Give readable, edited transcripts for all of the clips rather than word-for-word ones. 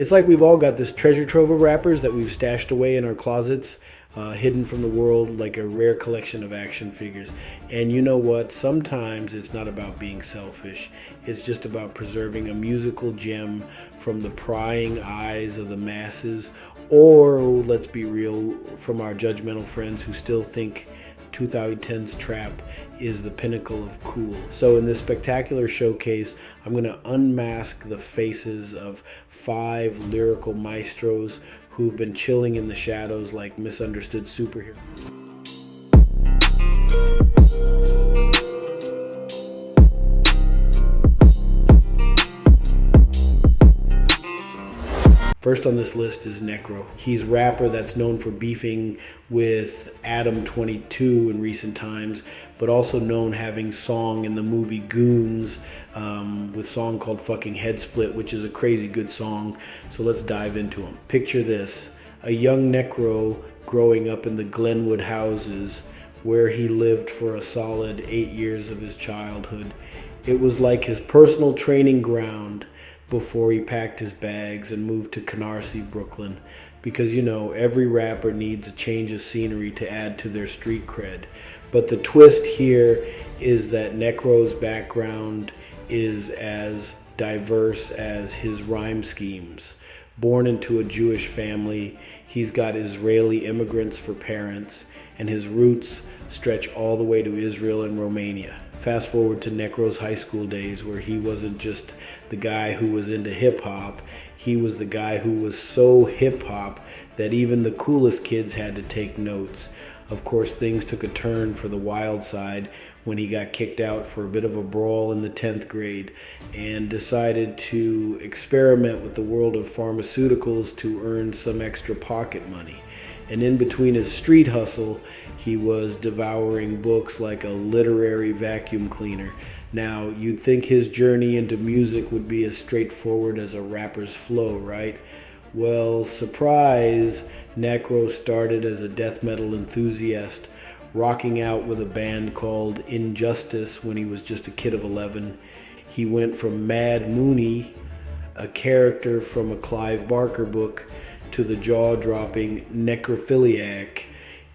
It's like we've all got this treasure trove of rappers that we've stashed away in our closets, hidden from the world like a rare collection of action figures. And you know what? Sometimes it's not about being selfish. It's just about preserving a musical gem from the prying eyes of the masses, or let's be real, from our judgmental friends who still think 2010's trap is the pinnacle of cool. So in this spectacular showcase, I'm going to unmask the faces of 5 lyrical maestros who've been chilling in the shadows like misunderstood superheroes. First on this list is Necro. He's a rapper that's known for beefing with Adam 22 in recent times, but also known having song in the movie Goons with a song called Fucking Head Split, which is a crazy good song. So let's dive into him. Picture this: a young Necro growing up in the Glenwood houses where he lived for a solid 8 years of his childhood. It was like his personal training ground before he packed his bags and moved to Canarsie, Brooklyn. Because, you know, every rapper needs a change of scenery to add to their street cred. But the twist here is that Necro's background is as diverse as his rhyme schemes. Born into a Jewish family, he's got Israeli immigrants for parents, and his roots stretch all the way to Israel and Romania. Fast forward to Necro's high school days, where he wasn't just the guy who was into hip-hop, he was the guy who was so hip-hop that even the coolest kids had to take notes. Of course, things took a turn for the wild side when he got kicked out for a bit of a brawl in the 10th grade and decided to experiment with the world of pharmaceuticals to earn some extra pocket money. And in between his street hustle, he was devouring books like a literary vacuum cleaner. Now, you'd think his journey into music would be as straightforward as a rapper's flow, right? Well, surprise, Necro started as a death metal enthusiast, rocking out with a band called Injustice when he was just a kid of 11. He went from Mad Mooney, a character from a Clive Barker book, to the jaw-dropping Necrophiliac,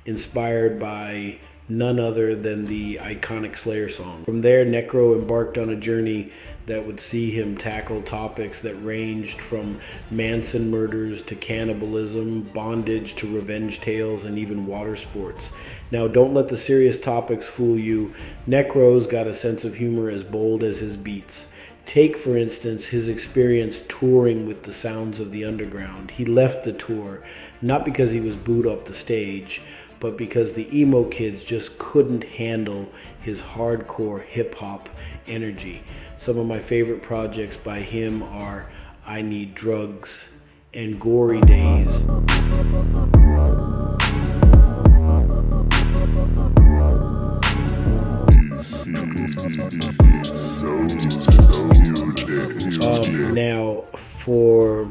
inspired by none other than the iconic Slayer song. From there, Necro embarked on a journey that would see him tackle topics that ranged from Manson murders to cannibalism, bondage to revenge tales, and even water sports. Now, don't let the serious topics fool you. Necro's got a sense of humor as bold as his beats. Take, for instance, his experience touring with the Sounds of the Underground. He left the tour, not because he was booed off the stage, but because the emo kids just couldn't handle his hardcore hip-hop energy. Some of my favorite projects by him are I Need Drugs and Gory Days. Now, for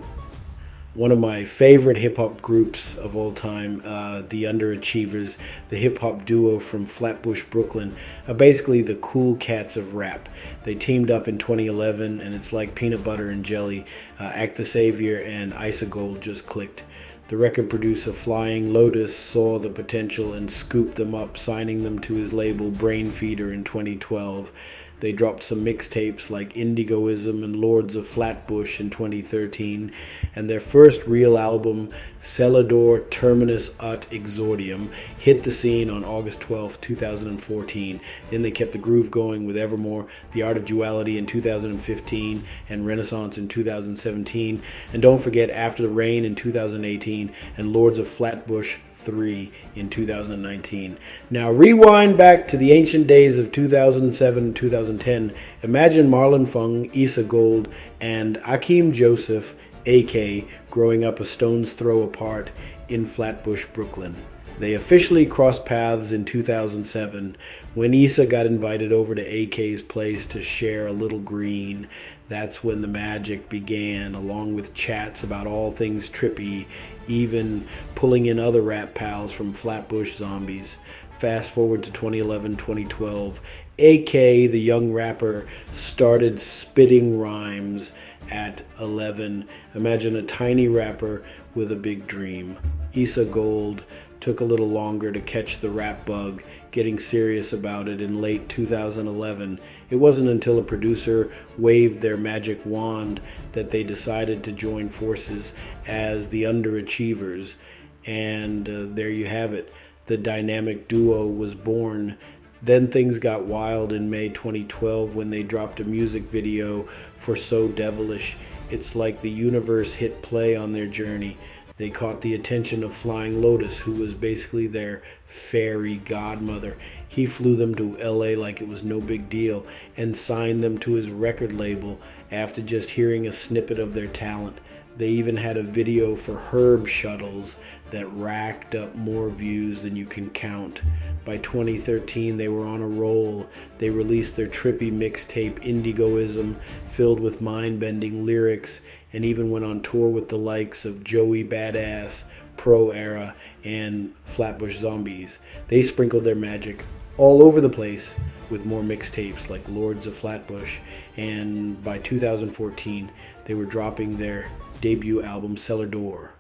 one of my favorite hip-hop groups of all time, the Underachievers, the hip-hop duo from Flatbush, Brooklyn, are basically the cool cats of rap. They teamed up in 2011, and it's like peanut butter and jelly. Act the Savior and Isa Gold just clicked. The record producer Flying Lotus saw the potential and scooped them up, signing them to his label Brain Feeder in 2012. They dropped some mixtapes like Indigoism and Lords of Flatbush in 2013, and their first real album, Celador Terminus Ut Exordium, hit the scene on August 12, 2014. Then they kept the groove going with Evermore, The Art of Duality in 2015, and Renaissance in 2017. And don't forget After the Rain in 2018, and Lords of Flatbush 3 in 2019. Now rewind back to the ancient days of 2007 2010. Imagine Marlon Fung, Issa Gold, and Akeem Joseph, AK, growing up a stone's throw apart in Flatbush, Brooklyn. They officially crossed paths in 2007 when Issa got invited over to AK's place to share a little green. That's when the magic began, along with chats about all things trippy, even pulling in other rap pals from Flatbush Zombies. fast forward to 2011, 2012. AK, the young rapper, started spitting rhymes at 11. Imagine a tiny rapper with a big dream. Issa Gold took a little longer to catch the rap bug, getting serious about it in late 2011. It wasn't until a producer waved their magic wand that they decided to join forces as the Underachievers. And there you have it. The dynamic duo was born. Then things got wild in May 2012 when they dropped a music video for So Devilish. It's like the universe hit play on their journey. They caught the attention of Flying Lotus, who was basically their fairy godmother. He flew them to LA like it was no big deal and signed them to his record label after just hearing a snippet of their talent. They even had a video for Herb Shuttles that racked up more views than you can count. By 2013, they were on a roll. They released their trippy mixtape Indigoism, filled with mind-bending lyrics, and even went on tour with the likes of Joey Badass, Pro Era, and Flatbush Zombies. They sprinkled their magic all over the place with more mixtapes like Lords of Flatbush, and by 2014, they were dropping their debut album Cellar Door,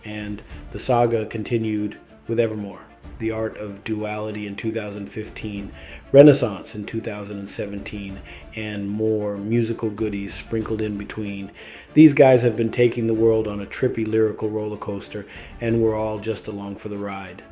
and the saga continued with Evermore, The Art of Duality in 2015, Renaissance in 2017, and more musical goodies sprinkled in between. These guys have been taking the world on a trippy lyrical roller coaster, and we're all just along for the ride.